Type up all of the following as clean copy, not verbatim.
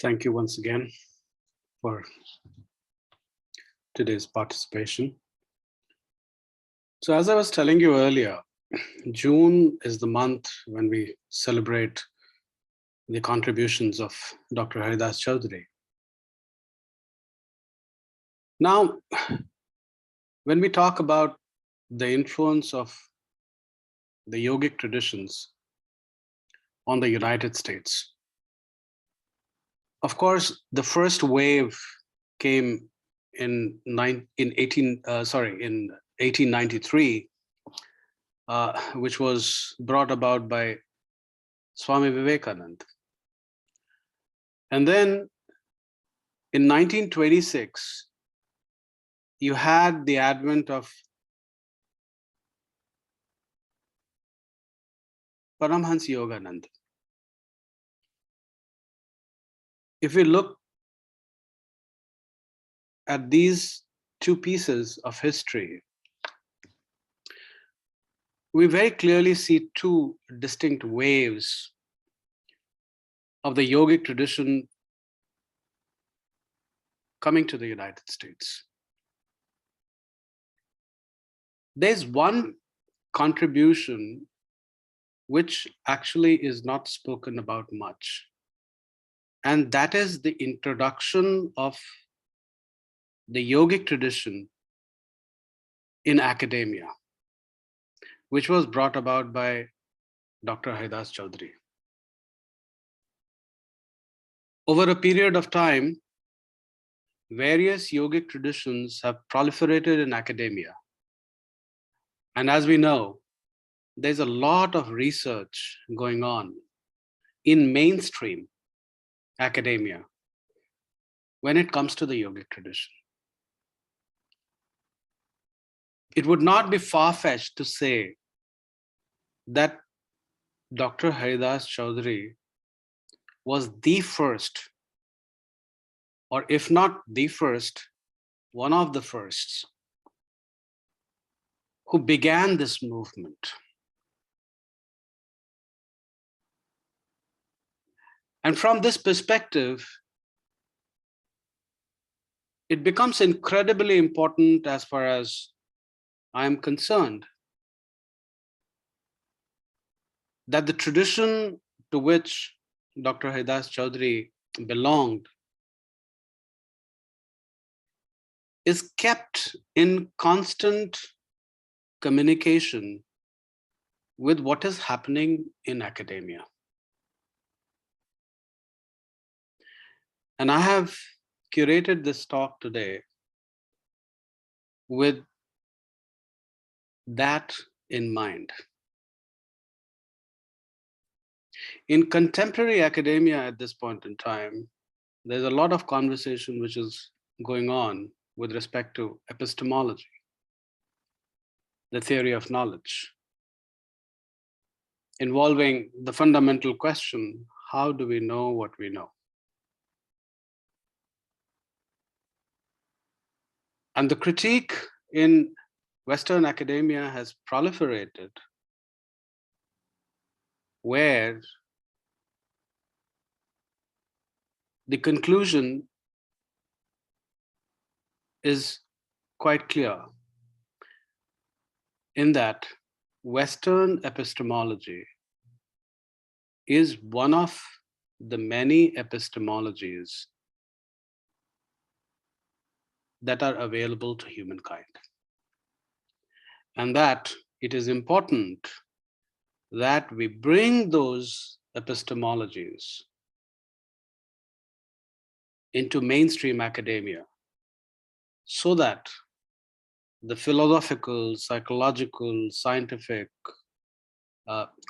Thank you once again for today's participation. So as I was telling you earlier, June is the month when we celebrate the contributions of Dr. Haridas Chaudhary. Now, when we talk about the influence of the yogic traditions on the United States, of course, the first wave came in 1893, which was brought about by Swami Vivekananda. And then in 1926, you had the advent of Paramhansa Yogananda. If we look at these two pieces of history, we very clearly see two distinct waves of the yogic tradition coming to the United States. There's one contribution which actually is not spoken about much, and that is the introduction of the yogic tradition in academia, which was brought about by Dr. Haridas Chaudhary. Over a period of time, various yogic traditions have proliferated in academia. And as we know, there's a lot of research going on in mainstream academia when it comes to the yogic tradition. It would not be far-fetched to say that Dr. Haridas Chaudhary was the first, or if not the first, one of the firsts who began this movement. And from this perspective, it becomes incredibly important as far as I am concerned that the tradition to which Dr. Haridas Chaudhary belonged is kept in constant communication with what is happening in academia. And I have curated this talk today with that in mind. In contemporary academia at this point in time, there's a lot of conversation which is going on with respect to epistemology, the theory of knowledge, involving the fundamental question, how do we know what we know? And the critique in Western academia has proliferated where the conclusion is quite clear in that Western epistemology is one of the many epistemologies that are available to humankind. And that it is important that we bring those epistemologies into mainstream academia so that the philosophical, psychological, scientific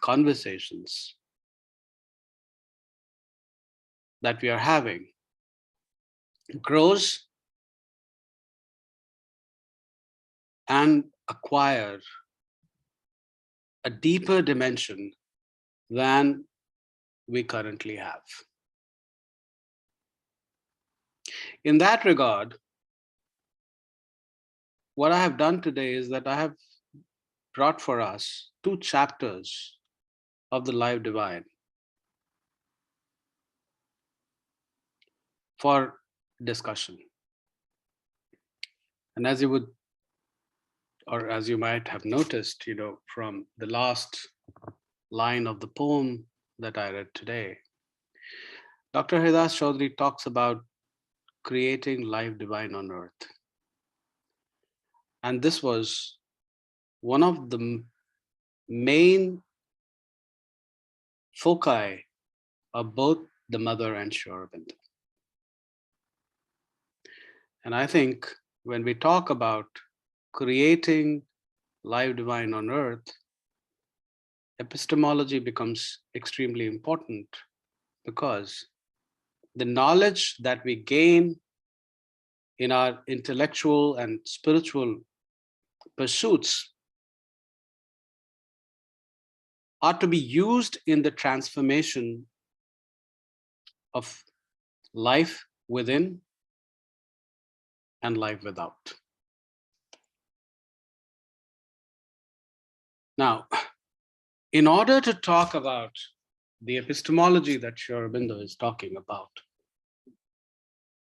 conversations that we are having grows and acquire a deeper dimension than we currently have. In that regard, what I have done today is that I have brought for us two chapters of the Life Divine. for discussion. And as you would, or as you might have noticed, from the last line of the poem that I read today, Dr. Haridas Chaudhary talks about creating life divine on earth. And this was one of the main foci of both the Mother and Sri Aurobindo. And I think when we talk about creating life divine on earth, epistemology becomes extremely important, because the knowledge that we gain in our intellectual and spiritual pursuits are to be used in the transformation of life within and life without. Now, in order to talk about the epistemology that Sri Aurobindo is talking about,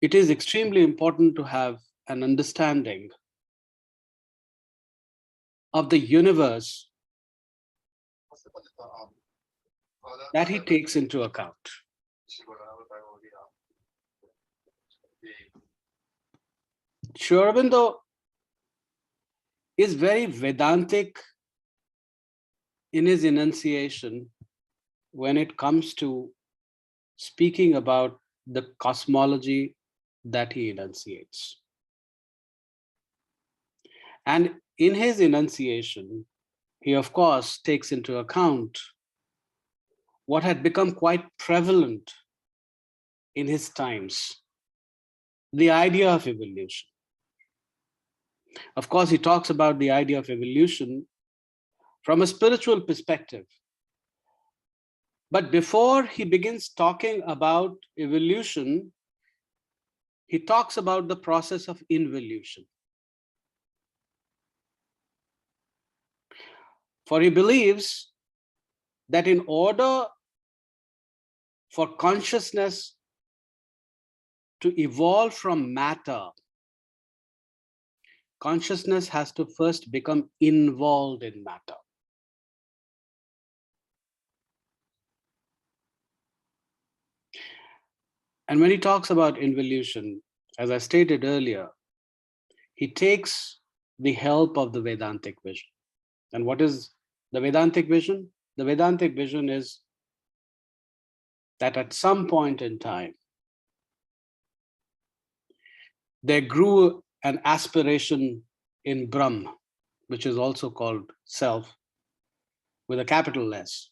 it is extremely important to have an understanding of the universe that he takes into account. Sri Aurobindo is very Vedantic in his enunciation when it comes to speaking about the cosmology that he enunciates. And in his enunciation, he of course takes into account what had become quite prevalent in his times, the idea of evolution. Of course, he talks about the idea of evolution from a spiritual perspective. But before he begins talking about evolution, he talks about the process of involution. For he believes that in order for consciousness to evolve from matter, consciousness has to first become involved in matter. And when he talks about involution, as I stated earlier, he takes the help of the Vedantic vision. And what is the Vedantic vision? The Vedantic vision is that at some point in time, there grew an aspiration in Brahm, which is also called self, with a capital S,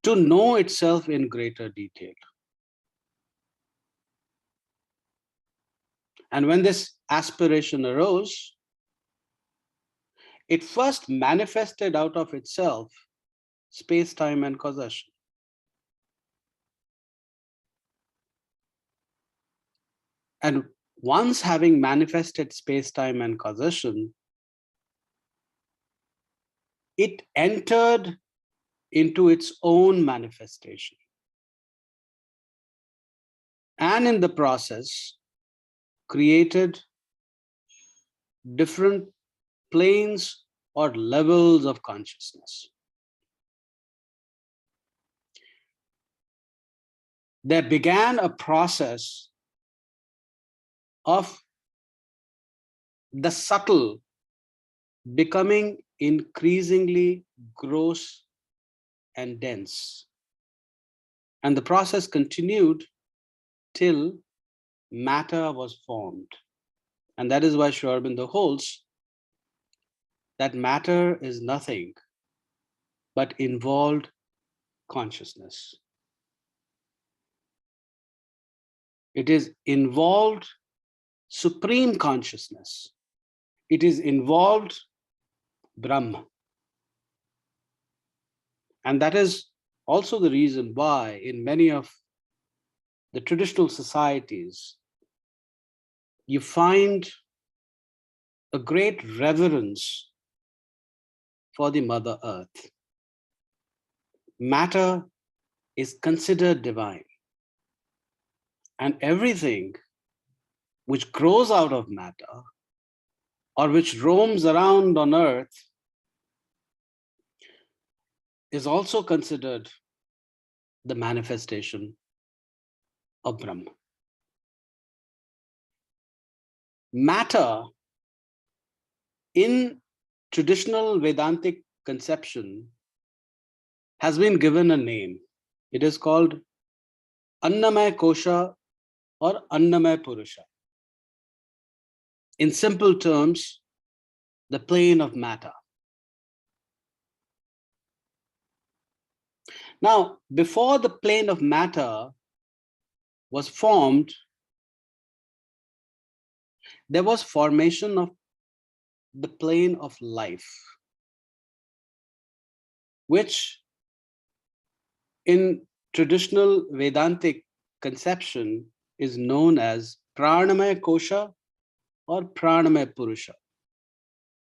to know itself in greater detail. And when this aspiration arose, it first manifested out of itself space, time, and causation. And once having manifested space, time, and causation, it entered into its own manifestation. And in the process, created different planes or levels of consciousness. There began a process of the subtle becoming increasingly gross and dense. And the process continued till matter was formed. And that is why Sri Aurobindo holds that matter is nothing but involved consciousness. It is involved supreme consciousness. It is involved Brahma. And that is also the reason why in many of the traditional societies, you find a great reverence for the Mother Earth. Matter is considered divine. And everything which grows out of matter or which roams around on earth is also considered the manifestation of Brahma. Matter in traditional Vedantic conception has been given a name. It is called Annamaya Kosha or Annamaya Purusha. In simple terms, the plane of matter. Now, before the plane of matter was formed, there was formation of the plane of life, which in traditional Vedantic conception is known as Pranamaya Kosha or Pranamaya Purusha,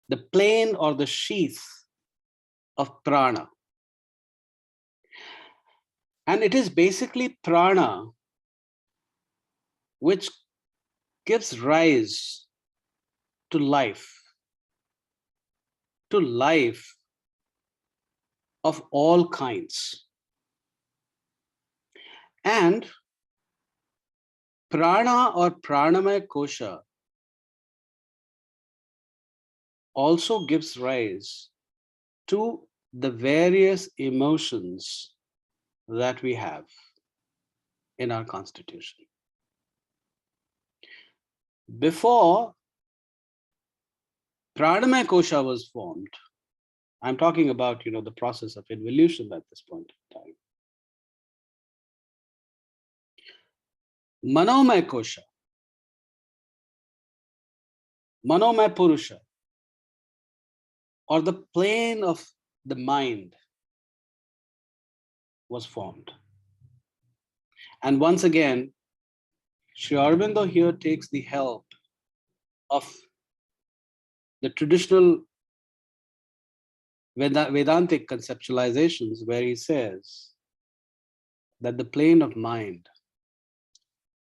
the plane or the sheath of prana. And it is basically prana which gives rise to life of all kinds. And prana or pranamaya kosha also gives rise to the various emotions that we have in our constitution. Before pranamaya kosha was formed, I'm talking about, the process of evolution at this point in time. Manomaya kosha, manomaya purusha, or the plane of the mind was formed. And once again, Sri Aurobindo here takes the help of the traditional Vedantic conceptualizations, where he says that the plane of mind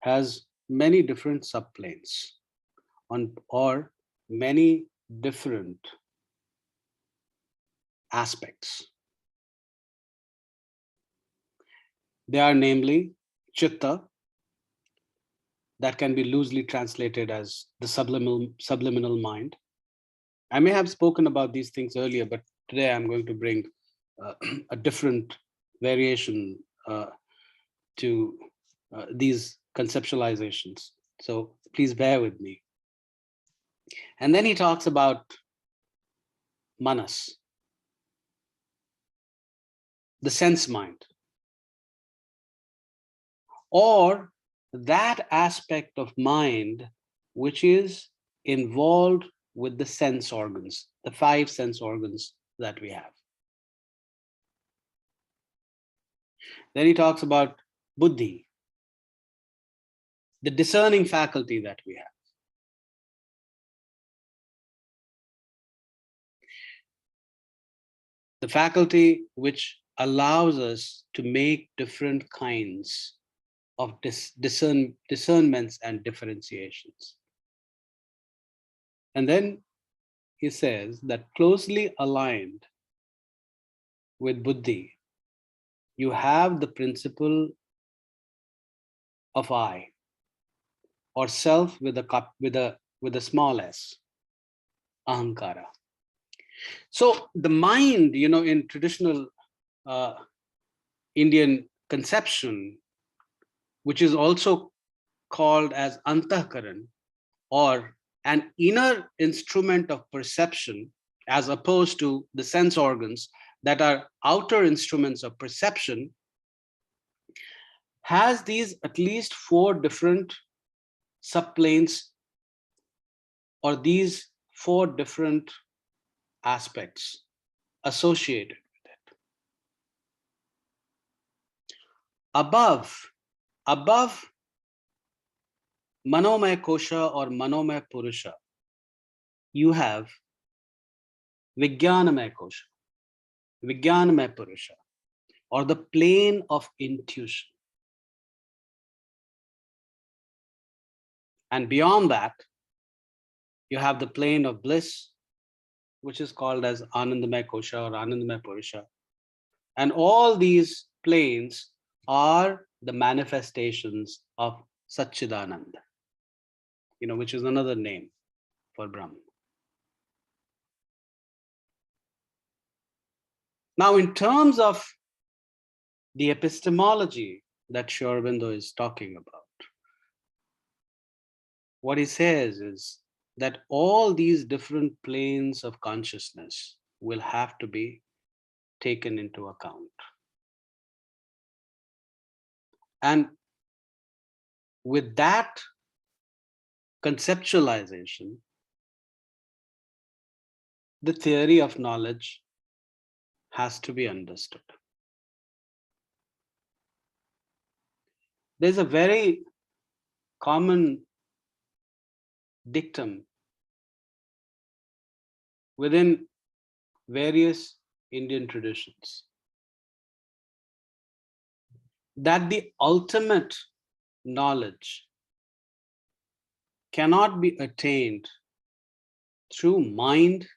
has many different subplanes or many different aspects. They are namely chitta, that can be loosely translated as the subliminal mind. I may have spoken about these things earlier, but today I'm going to bring a different variation to these conceptualizations. So please bear with me. And then he talks about manas, the sense mind, or that aspect of mind which is involved with the sense organs, the 5 sense organs that we have. Then he talks about buddhi, the discerning faculty that we have. The faculty which allows us to make different kinds of discernments and differentiations. And then he says that closely aligned with buddhi, you have the principle of I, or self with a small s, ahankara. So the mind, in traditional Indian conception, which is also called as antahkaran, or an inner instrument of perception, as opposed to the sense organs that are outer instruments of perception, has these at least 4 different subplanes, or these 4 different aspects associated with it. Above manomaya kosha or manomaya purusha, you have vijnanamaya kosha, vijnanamaya purusha, or the plane of intuition. And beyond that, you have the plane of bliss, which is called as Anandamaya Kosha or Anandamaya Purusha. And all these planes are the manifestations of Satchidananda, which is another name for Brahman. Now, in terms of the epistemology that Sri Aurobindo is talking about, what he says is that all these different planes of consciousness will have to be taken into account. And with that conceptualization, the theory of knowledge has to be understood. There's a very common dictum within various Indian traditions that the ultimate knowledge cannot be attained through mind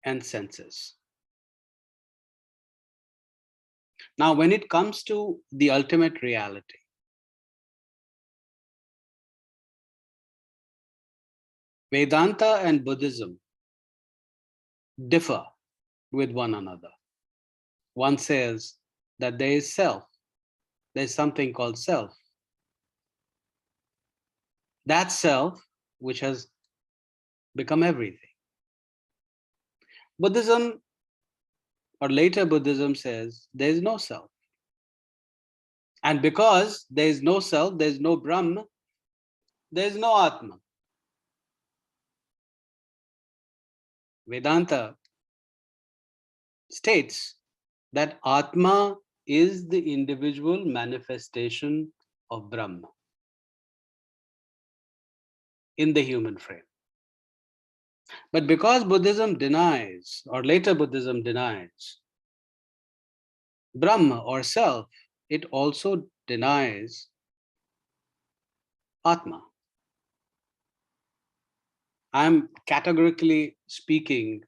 and senses. Now, when it comes to the ultimate reality, Vedanta and Buddhism differ with one another. One says that there is self, there's something called self. That self which has become everything. Buddhism, or later Buddhism, says there is no self. And because there is no self, there is no Brahma, there is no Atma. Vedanta states that Atma is the individual manifestation of Brahma in the human frame. But because Buddhism denies, or later Buddhism denies, Brahma or self, it also denies Atma. I'm categorically speaking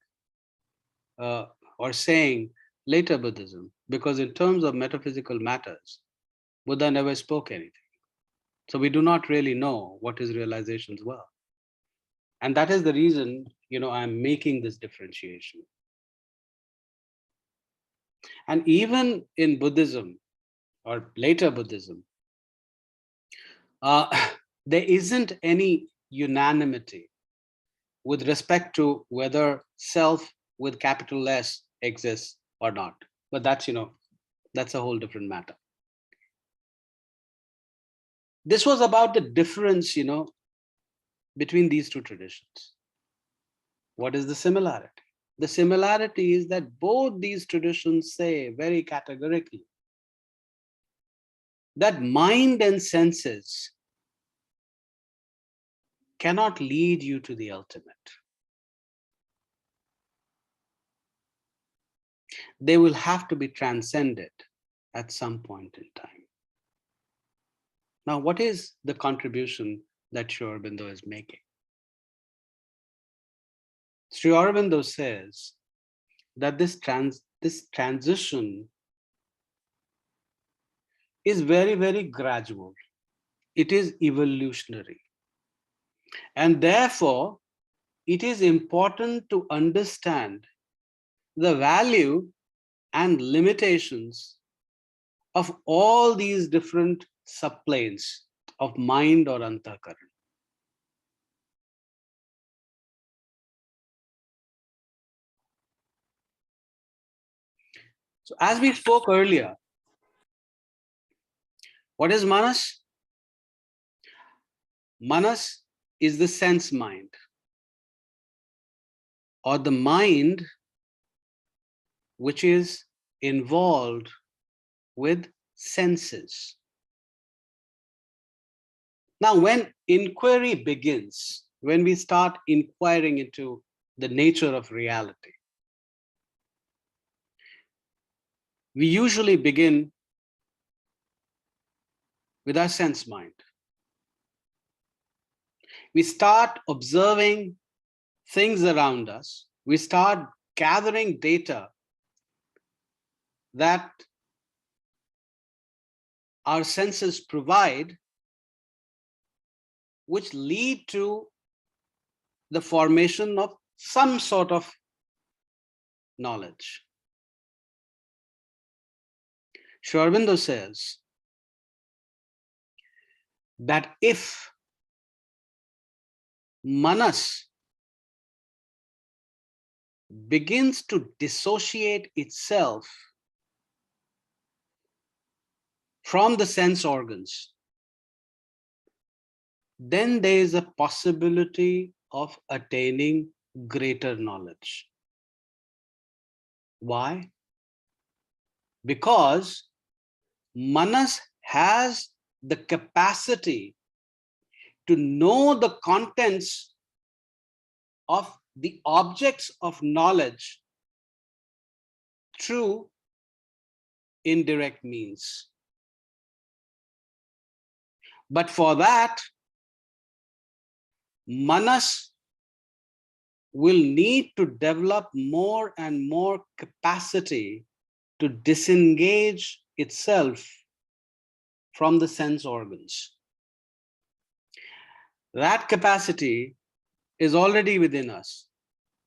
or saying later Buddhism, because in terms of metaphysical matters, Buddha never spoke anything. So we do not really know what his realizations were. And that is the reason, I'm making this differentiation. And even in Buddhism, or later Buddhism, there isn't any unanimity with respect to whether self with capital S exists or not. But that's a whole different matter. This was about the difference, between these two traditions. What is the similarity? The similarity is that both these traditions say very categorically that mind and senses cannot lead you to the ultimate. They will have to be transcended at some point in time. Now, what is the contribution that Sri Aurobindo is making? Sri Aurobindo says that this transition is very, very gradual. It is evolutionary. And therefore, it is important to understand the value and limitations of all these different subplanes of mind or antakaran. So as we spoke earlier, what is Manas? Manas is the sense mind, or the mind which is involved with senses. Now, when inquiry begins, when we start inquiring into the nature of reality, we usually begin with our sense mind. We start observing things around us. We start gathering data that our senses provide, which lead to the formation of some sort of knowledge. Sri Aurobindo says that if manas begins to dissociate itself from the sense organs, then there is a possibility of attaining greater knowledge. Why? Because manas has the capacity to know the contents of the objects of knowledge through indirect means. But for that, manas will need to develop more and more capacity to disengage itself from the sense organs. That capacity is already within us.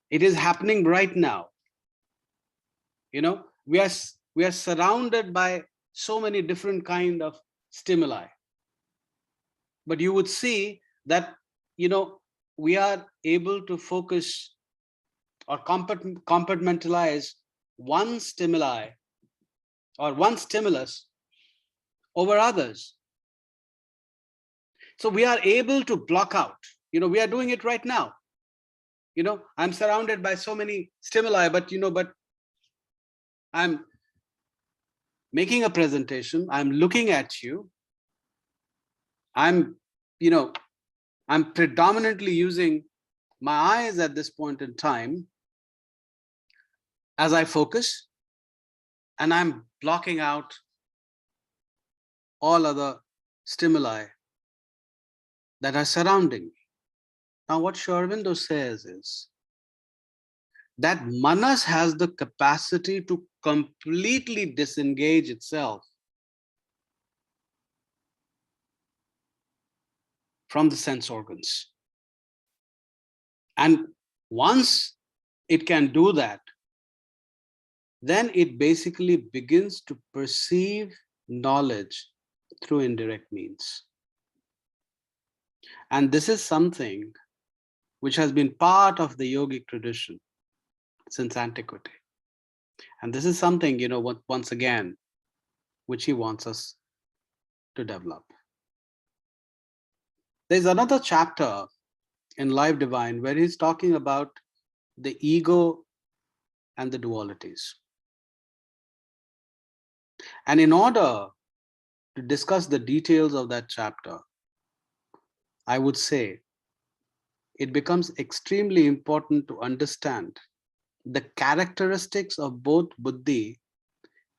It is happening right now. You know, we are surrounded by so many different kind of stimuli. But you would see that, you know, we are able to focus or compartmentalize one stimuli or one stimulus over others. So we are able to block out. You know, we are doing it right now. You know, I'm surrounded by so many stimuli, but I'm making a presentation, I'm looking at you, I'm predominantly using my eyes at this point in time as I focus, and I'm blocking out all other stimuli that are surrounding me. Now, what Sri Aurobindo says is that manas has the capacity to completely disengage itself from the sense organs. And once it can do that, then it basically begins to perceive knowledge through indirect means. And this is something which has been part of the yogic tradition since antiquity. And this is something, once again, which he wants us to develop. There's another chapter in Life Divine where he's talking about the ego and the dualities. And in order to discuss the details of that chapter, I would say it becomes extremely important to understand the characteristics of both buddhi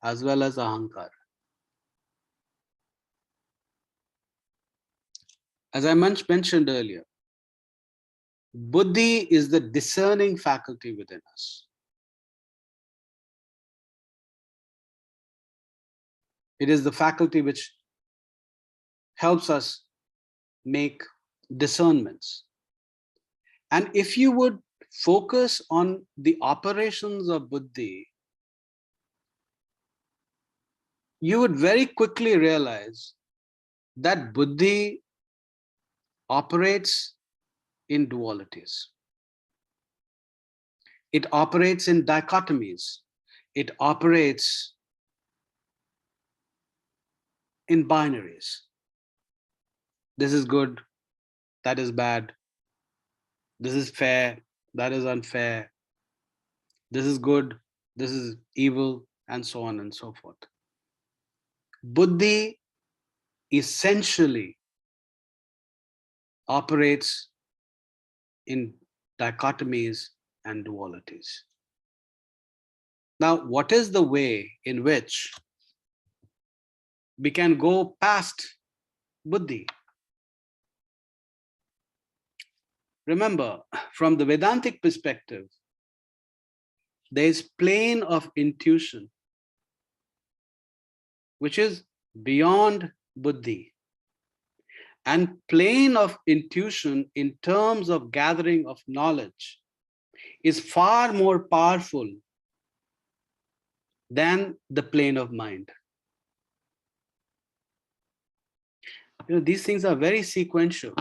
as well as ahankar. As I mentioned earlier, buddhi is the discerning faculty within us. It is the faculty which helps us make discernments. And if you would focus on the operations of buddhi, you would very quickly realize that buddhi operates in dualities. It operates in dichotomies. It operates in binaries. This is good, that is bad. This is fair, that is unfair. This is good, this is evil, and so on and so forth. Buddhi essentially operates in dichotomies and dualities. Now, what is the way in which we can go past buddhi? Remember, from the Vedantic perspective, there is plane of intuition, which is beyond buddhi. And plane of intuition in terms of gathering of knowledge is far more powerful than the plane of mind. These things are very sequential,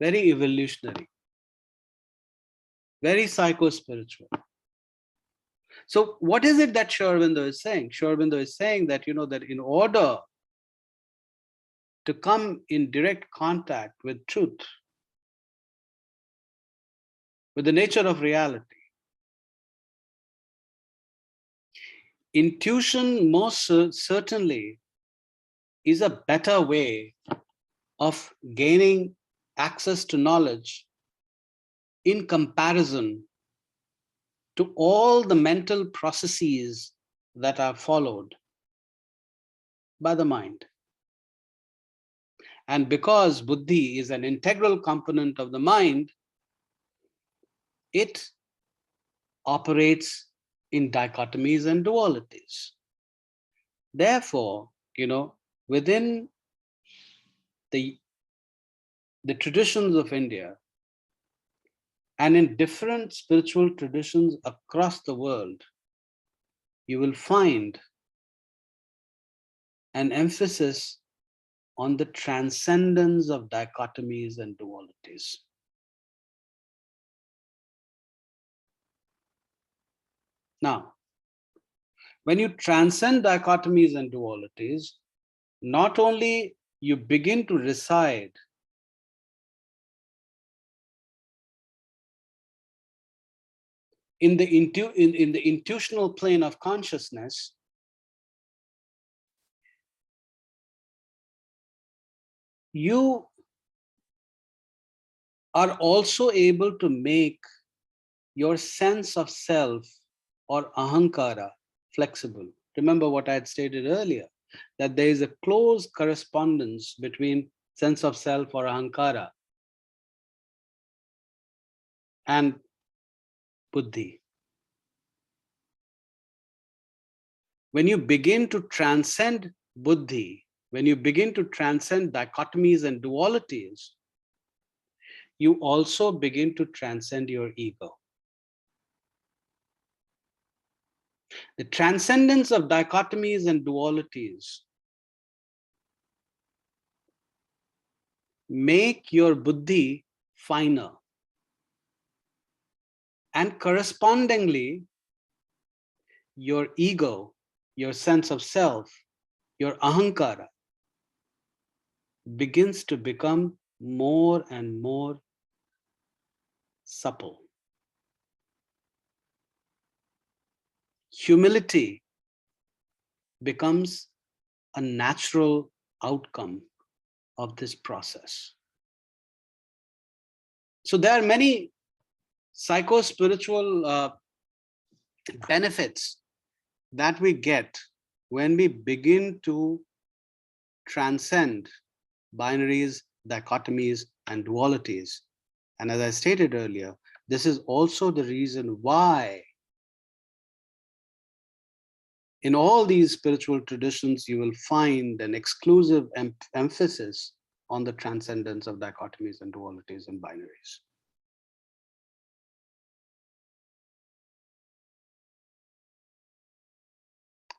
very evolutionary, very psycho-spiritual. So what is it that Sri Aurobindo is saying? Sri Aurobindo is saying that, that in order to come in direct contact with truth, with the nature of reality, intuition most certainly is a better way of gaining access to knowledge in comparison to all the mental processes that are followed by the mind. And because buddhi is an integral component of the mind, it operates in dichotomies and dualities. Therefore, within the traditions of India and in different spiritual traditions across the world, you will find an emphasis on the transcendence of dichotomies and dualities. Now, when you transcend dichotomies and dualities, not only you begin to reside in the intuitional plane of consciousness, you are also able to make your sense of self or ahankara flexible. Remember what I had stated earlier, that there is a close correspondence between sense of self or ahankara and buddhi. When you begin to transcend buddhi, when you begin to transcend dichotomies and dualities, you also begin to transcend your ego. The transcendence of dichotomies and dualities make your buddhi finer. And correspondingly, your ego, your sense of self, your ahankara begins to become more and more supple. Humility becomes a natural outcome of this process. So there are many psycho-spiritual benefits that we get when we begin to transcend binaries, dichotomies, and dualities. And as I stated earlier, this is also the reason why in all these spiritual traditions, you will find an exclusive emphasis on the transcendence of dichotomies and dualities and binaries.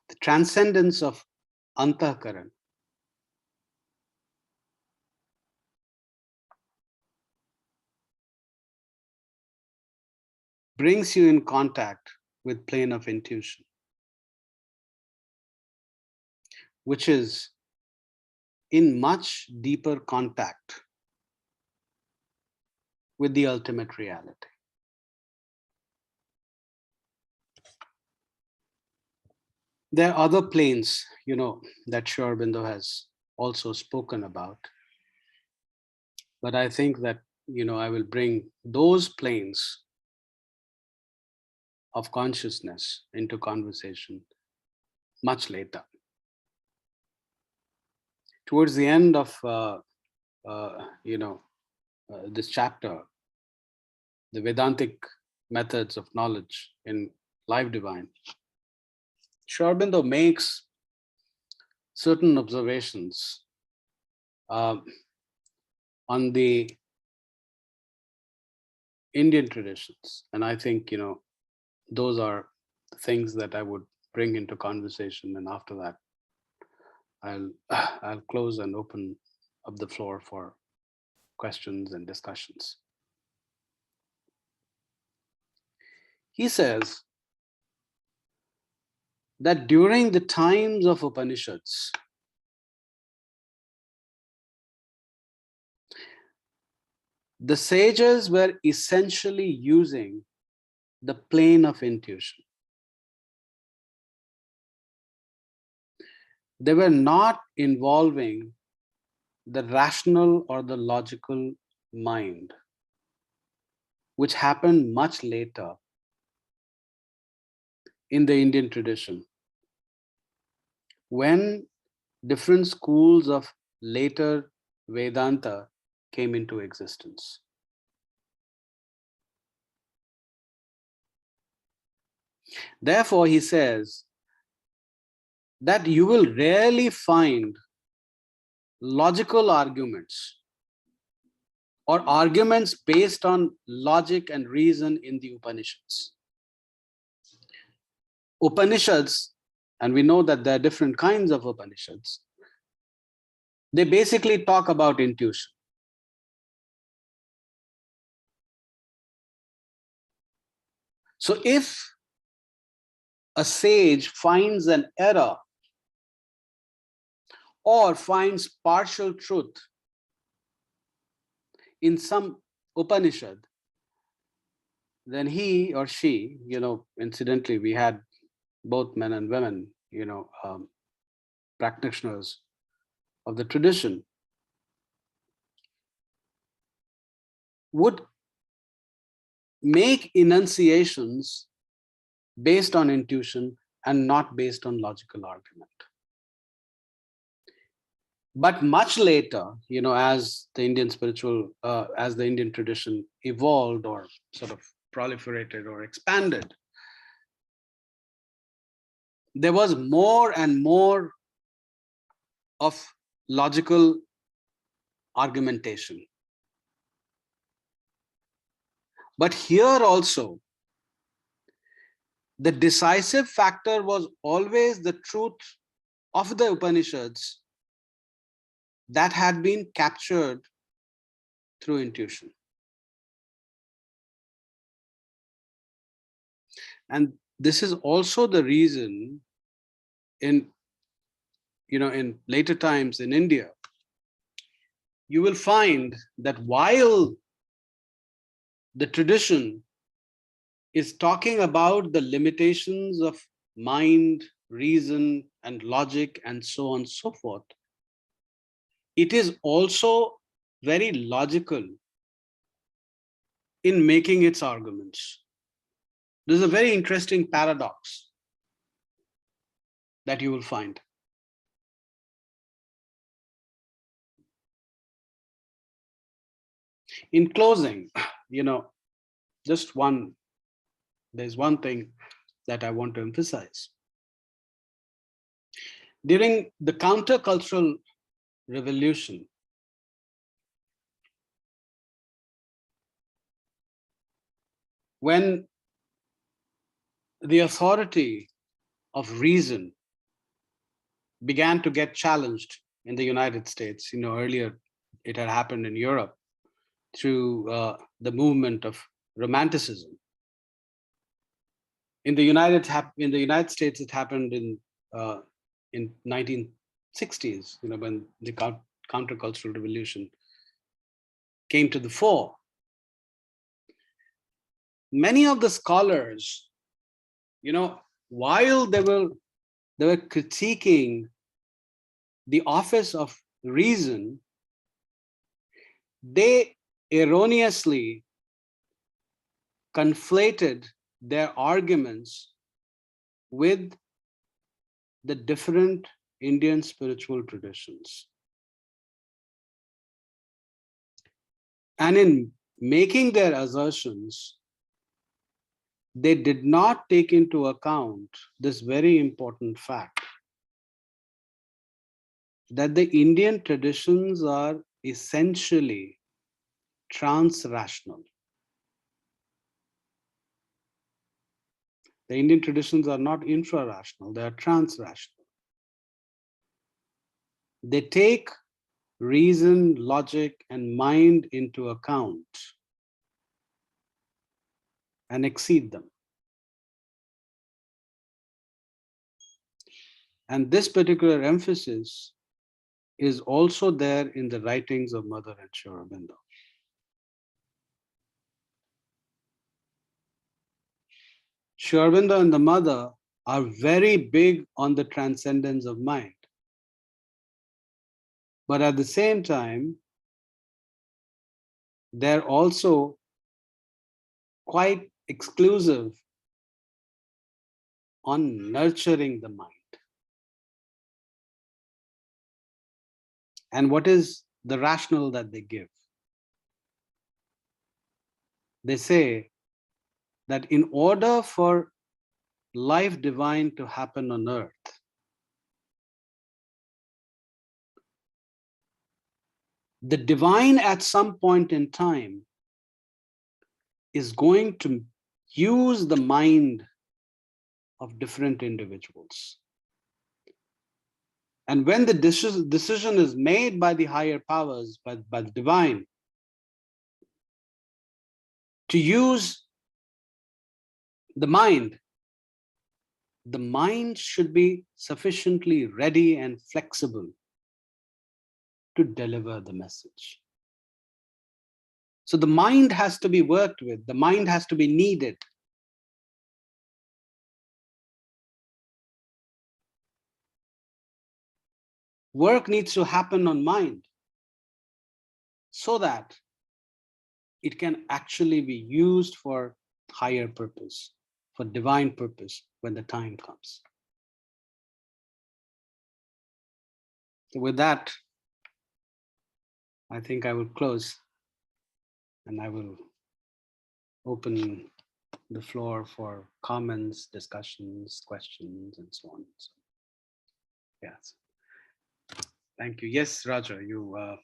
The transcendence of antahkaran brings you in contact with plane of intuition, which is in much deeper contact with the ultimate reality. There are other planes, that Sri Aurobindo has also spoken about. But I think that, I will bring those planes of consciousness into conversation much later. Towards the end of this chapter, the Vedantic methods of knowledge in Life Divine, Sri Aurobindo makes certain observations on the Indian traditions, and I think those are things that I would bring into conversation, and after that I'll close and open up the floor for questions and discussions. He says that during the times of Upanishads, the sages were essentially using the plane of intuition. They were not involving the rational or the logical mind, which happened much later in the Indian tradition, when different schools of later Vedanta came into existence. Therefore, he says that you will rarely find logical arguments or arguments based on logic and reason in the Upanishads. Upanishads, and we know that there are different kinds of Upanishads, they basically talk about intuition. So if a sage finds an error or finds partial truth in some Upanishad, then he or she, incidentally, we had both men and women, practitioners of the tradition, would make enunciations based on intuition and not based on logical argument. But much later, as the Indian as the Indian tradition evolved or sort of proliferated or expanded, there was more and more of logical argumentation. But here also, the decisive factor was always the truth of the Upanishads that had been captured through intuition. And this is also the reason in later times in India, you will find that while the tradition is talking about the limitations of mind, reason, and logic, and so on and so forth, it is also very logical in making its arguments. There's a very interesting paradox that you will find. In closing, there's one thing that I want to emphasize. During the countercultural revolution, when the authority of reason began to get challenged in the United States, earlier it had happened in Europe through the movement of Romanticism. In the United States, it happened in 1960s, when the countercultural revolution came to the fore. Many of the scholars, while they were critiquing the office of reason, they erroneously conflated their arguments with the different Indian spiritual traditions. And in making their assertions, they did not take into account this very important fact that the Indian traditions are essentially trans-rational. The Indian traditions are not intra-rational, they are trans-rational. They take reason, logic, and mind into account and exceed them. And this particular emphasis is also there in the writings of Mother and Sri Aurobindo. Sri Aurobindo and the Mother are very big on the transcendence of mind. But at the same time, they're also quite exclusive on nurturing the mind. And what is the rationale that they give? They say that in order for life divine to happen on earth, the divine at some point in time is going to use the mind of different individuals. And when the decision is made by the higher powers, by the divine, to use the mind should be sufficiently ready and flexible to deliver the message. So the mind has to be worked with, the mind has to be kneaded. Work needs to happen on mind so that it can actually be used for higher purpose, for divine purpose when the time comes. So with that, I think I will close and I will open the floor for comments, discussions, questions, and so on. So, yes. Thank you. Yes, Raja, you